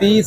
30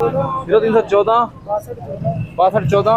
0314 62 14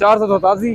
487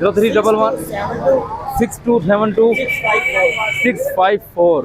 0311 6272 654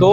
2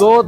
2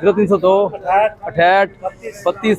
0302 68 32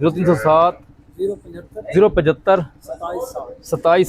0307 075 27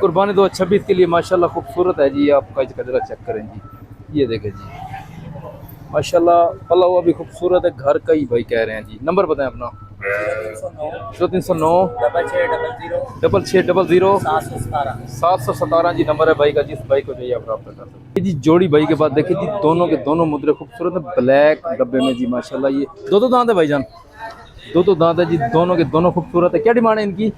कुर्बानी 2026 के लिए माशाल्लाह खूबसूरत है जी। आपका इसका जरा चेक करें जी, ये देखें जी माशाल्लाह पला हुआ भी खूबसूरत है, घर का ही भाई कह रहे हैं जी। नंबर बताएं अपना। 0309 6600 717 जी नंबर है भाई का, जिस भाई को चाहिए आप रब्ता कर सकते हैं जी। जोड़ी भाई के बाद देखिए जी, दोनों के दोनों मुद्रे खूबसूरत है, ब्लैक डब्बे में जी माशाल्लाह। ये दो दांत है भाईजान, दो दांत है जी, दोनों के दोनों खूबसूरत है। क्या डिमांड है इनकी?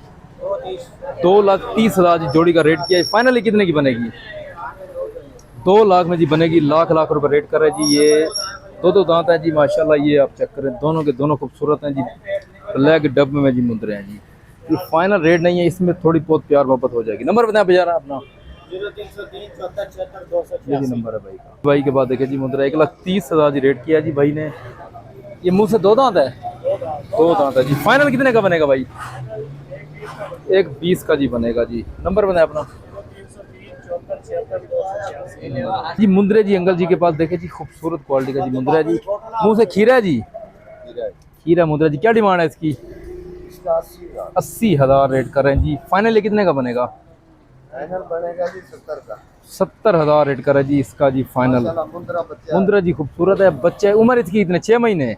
2,30,000 जी जोड़ी का रेट किया है। फाइनली कितने की बनेगी? 2 लाख में जी बनेगी। लाख रुपए रेट कर रहे हैं जी। ये दो दांत है जी माशाल्लाह। ये आप चेक करें, दोनों के दोनों खूबसूरत हैं जी, ब्लैक डब्बे में जी मुद्रे हैं जी। ये फाइनल रेट नहीं है, इसमें थोड़ी बहुत प्यार मोहब्बत हो जाएगी। नंबर बताएं भैया अपना। 0303 ये जी नंबर है भाई का। भाई के बाद देखिए जी मुद्रा 1,30,000 जी रेट किया जी भाई ने। ये मुंह से दो दांत है, दो दांत है जी। फाइनल कितने का बनेगा भाई? 1,20 का जी बनेगा जी। नंबर बताएं अपना। जी मुंद्रे जी अंकल जी के पास देखे जी, खूबसूरत क्वालिटी का जी मुंद्रा है जी। मुंह से खीरा है जी, खीरा मुंद्रा जी। क्या डिमांड है इसकी? 80,000 रेट कर रहे हैं जी। फाइनली कितने का बनेगा? फाइनल बनेगा जी 70 का। 70,000 रेट कर रहा है जी इसका जी फाइनल। मुंद्रा जी खूबसूरत है, बच्चे उम्र इसकी इतने 6 महीने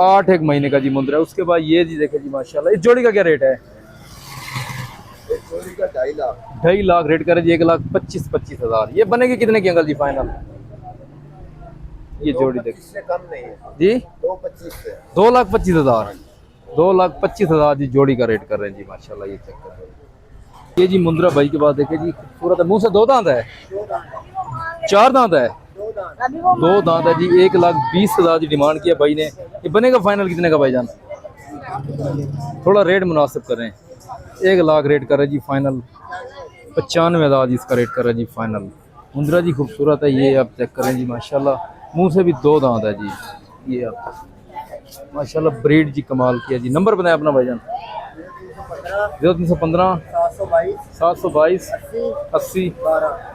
8 महीने का जी मुंद्रा है। उसके बाद ये जी देखे जी माशाल्लाह। इस जोड़ी का क्या रेट है? एक जोड़ी का 2.5 लाख। 2.5 लाख रेट करे जी। 1,25,000। ये बनेगी कितने की अंकल जी फाइनल? ये जोड़ी देखिए से कम नहीं है जी, 2.25 से 2,25,000। 2,25,000 जी जोड़ी का रेट कर रहे हैं जी माशाल्लाह। ये चेक कर रहे हैं। ये जी मुंद्रा भाई के बाद देखे जी, खूबसूरत है। मुंह से दो दांत है, 4 दांत है, दो दांत है जी। 1,20,000 जी डिमांड किया भाई ने। ये बनेगा फाइनल कितने का भाईजान? थोड़ा रेट मुनासिब करें। 1 लाख रेट कर रहे जी फाइनल। 95,000 जी इसका रेट कर रहे जी फाइनल। मुंद्रा जी खूबसूरत है, ये आप चेक करें जी माशाल्लाह। मुंह से भी दो दांत है जी। ये आप माशाल्लाह ब्रीड जी कमाल किया जी। नंबर बताएं अपना भाईजान। 0315 722 80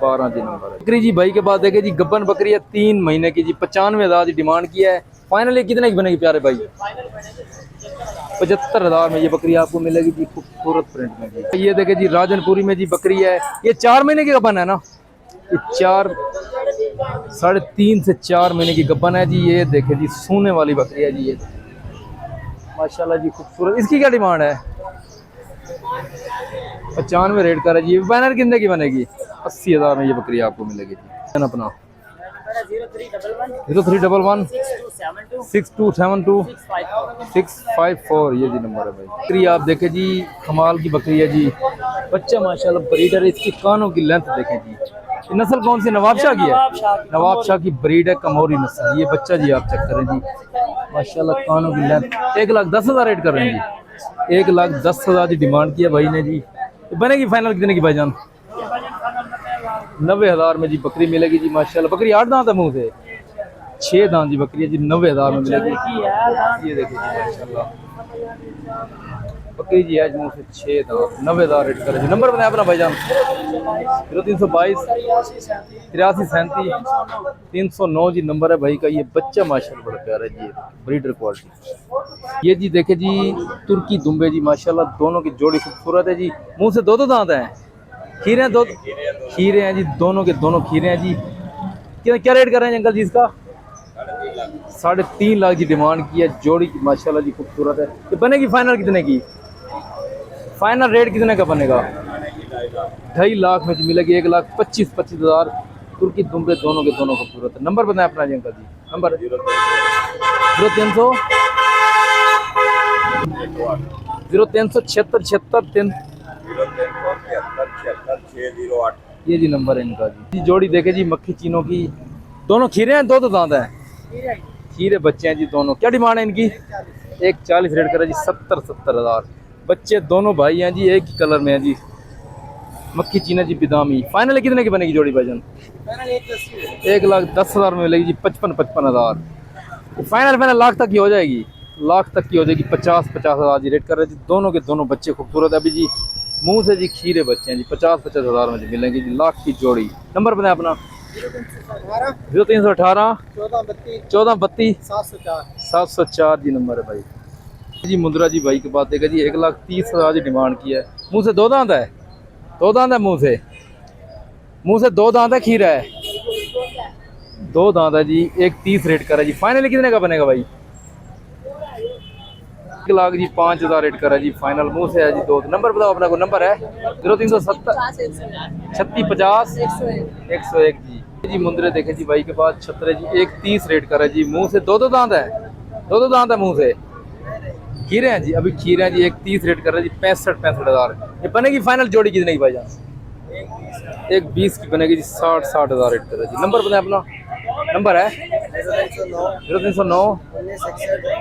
12 जी नंबर है। बकरी जी भाई के पास देखे जी, गब्बन बकरी है 3 महीने की जी। 95,000 जी डिमांड किया है। फाइनली कितने की बनेगी प्यारे भाई? 75,000 में ये बकरी आपको मिलेगी जी, खूबसूरत प्रिंट में जी। ये देखे जी राजनपुरी में जी बकरी है। ये 4 महीने की गब्बन है ना? ये 3.5 से 4 महीने की गब्बन है जी। ये देखे जी सोने वाली बकरी है जी। ये माशाल्लाह जी खूबसूरत। इसकी क्या डिमांड है? 95 रेट कर है जी। बैनर कितने की बनेगी? 80,000 में ये बकरी आपको मिलेगी जी। अपना 0311 6272 654 ये जी नंबर है भाई। बकरी आप देखें जी, कमाल की बकरी है जी। बच्चा माशाल्लाह ब्रीडर है। इसकी कानों की लेंथ देखें जी। ये नस्ल कौन सी? नवाबशाह की है, नवाबशाह की ब्रीड है, कमोरी नस्ल। ये बच्चा जी आप चेक करें जी माशाल्लाह, कानों की लेंथ। 1,10,000 रेट कर रहे हैं जी। 1,10,000 जी डिमांड किया भाई ने जी। बनेगी फाइनल कितने की भाईजान? 90,000 में जी बकरी मिलेगी जी माशाल्लाह। बकरी 8 दांत है, मुंह से 6 दांत जी बकरी है जी। 90,000 में मिलेगी। ये देखिए जी माशाल्लाह बकरी जी आज मुंह से 6 दांत। 90,000 रेट करें जी। नंबर बताएं अपना भाईजान। 0322 83 37 309 जी नंबर है भाई का। ये बच्चा माशाल्लाह बड़ा प्यारा है जी, ब्रीडर क्वालिटी। ये जी देखे जी तुर्की दुम्बे जी माशाल्लाह, दोनों की जोड़ी खूबसूरत है जी। मुंह से दो दांत हैं, खीरे हैं, दो खीरे हैं जी, दोनों के दोनों खीरे हैं जी। क्या रेट कर रहे हैं अंकल जी इसका? 3.5 लाख जी डिमांड की है। जोड़ी की माशाल्लाह जी खूबसूरत है। ये बनेगी फाइनल कितने की? फाइनल रेट कितने का बनेगा? 2.5 लाख में जी मिलेगी। 1,25,000 तुर्की दुम्बे, दोनों के दोनों खूबसूरत है। नंबर बताएं अपना जी अंकल जी। नंबर 0300 76 76 608 ये जी नंबर है इनका जी। जोड़ी देखे जी मक्खी चीनों की, दोनों खीरे हैं, दो दांत हैं, खीरे बच्चे हैं जी दोनों। क्या डिमांड है इनकी? 1,40 रेट करा जी। 70,000 बच्चे दोनों भाई हैं जी, एक ही कलर में है जी। मक्खी चीना जी बिदामी। फाइनल कितने की बनेगी जोड़ी भाईजान? 1,10,000 में मिलेगी जी। 55,000 फाइनल लाख तक की हो जाएगी। लाख तक की हो जाएगी। 50,000 जी रेट कर रहे जी। दोनों के दोनों बच्चे खूबसूरत है अभी जी। मुंह से जी खीरे बच्चे हैं जी। 50,000 में जी मिलेंगे जी, लाख की जोड़ी। नंबर बताएं अपना। 0318 1432 704 जी नंबर है भाई जी। मुंद्रा जी भाई के पास देखा जी 1,30,000 जी डिमांड की है। मुंह से दो दांत है, दो दांत है मुंह से दो दांत है, खीरा है, दो दांत है जी। 130 रेट कर है जी। फाइनली कितने का बनेगा भाई? 1 लाख जी 5,000 रेट कर है जी। फाइनल मुंह से है जी। दो नंबर बताओ अपना, को नंबर है 0370 36 50 101 जी। मुंदरे देखे जी भाई के पास छतरे जी। 130 रेट कर है जी। मुंह से दो दांत है, दो दांत है मुंह से। खीरे हैं जी, अभी खीरे हैं जी। 130 रेट कर रहे हैं जी। 65 हज़ार। ये बनेगी फाइनल जोड़ी कितने की भाईजान? 120 की बनेगी जी। 60 हज़ार रेट कर रहे हैं जी। नंबर बताएं अपना। नंबर है 0309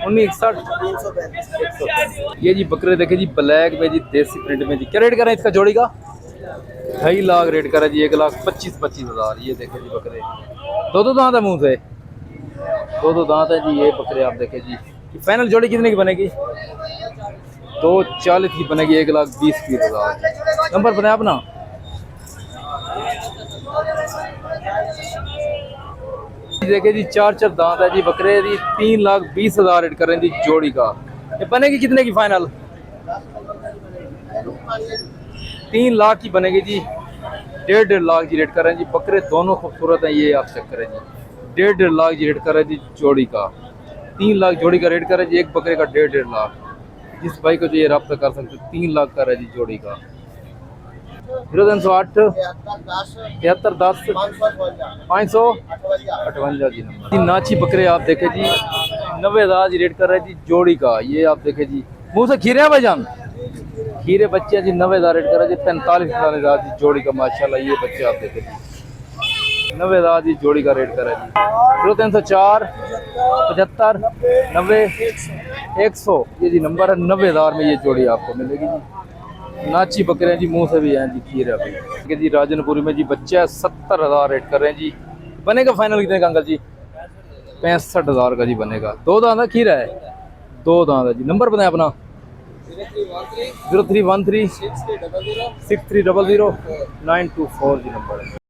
1961 ये जी बकरे देखे जी ब्लैक में जी, देसी प्रिंट में जी। क्या रेट कर रहे हैं इसका जोड़ी का? 2.5 लाख रेट कर रहा है जी। 1,25 हज़ार। ये देखे जी बकरे, दो दांत है मुंह से, दो दांत है जी। ये बकरे आप देखे जी। फाइनल जोड़ी कितने की बनेगी? 240 की बनेगी। 1,20 हज़ार। नंबर बताएं अपना। देखे जी 4 दांत है जी बकरे जी। 3,20 हज़ार रेट कर रहे हैं जी जोड़ी का। ये बनेगी कितने की फाइनल? 3 लाख की बनेगी जी। 1.5 लाख जी रेट कर रहे हैं जी। बकरे दोनों खूबसूरत हैं, ये आप चेक करें जी। 1.5 लाख जी रेट कर रहे हैं जी जोड़ी का। 3 लाख जोड़ी का रेट कर रहे हैं जी। एक बकरे का 1.5 लाख। जिस भाई को जो ये रब्ता कर सकते 3 लाख का है जी जोड़ी का। 0308 73 10 558 जी नंबर। नाची बकरे आप देखे जी 90 हज़ार जी रेट कर रहे हैं जी जोड़ी का। ये आप देखे जी मुंह से खीरे हैं भाईजान। खीरे बच्चे जी 90 हज़ार रेट कर रहे हैं जी। 45 हज़ार जी जोड़ी का माशाल्लाह। ये बच्चे आप देखे जी 90 हज़ार जी जोड़ी का रेट कर रहे हैं जी। 0304 75 90 100 ये जी नंबर है। 90 हज़ार में ये जोड़ी आपको मिलेगी जी। नाची बकरे जी मुंह से भी हैं जी। खीर है भाई जी। राजनपुरी में जी बच्चा है। 70 हज़ार रेट कर रहे हैं जी। बनेगा फाइनल कितने का अंकल जी? 65 हज़ार का जी बनेगा। दो दांत है, खीरा है, दो दांत है जी। नंबर बताएं अपना। 0313 6300 924 जी नंबर है।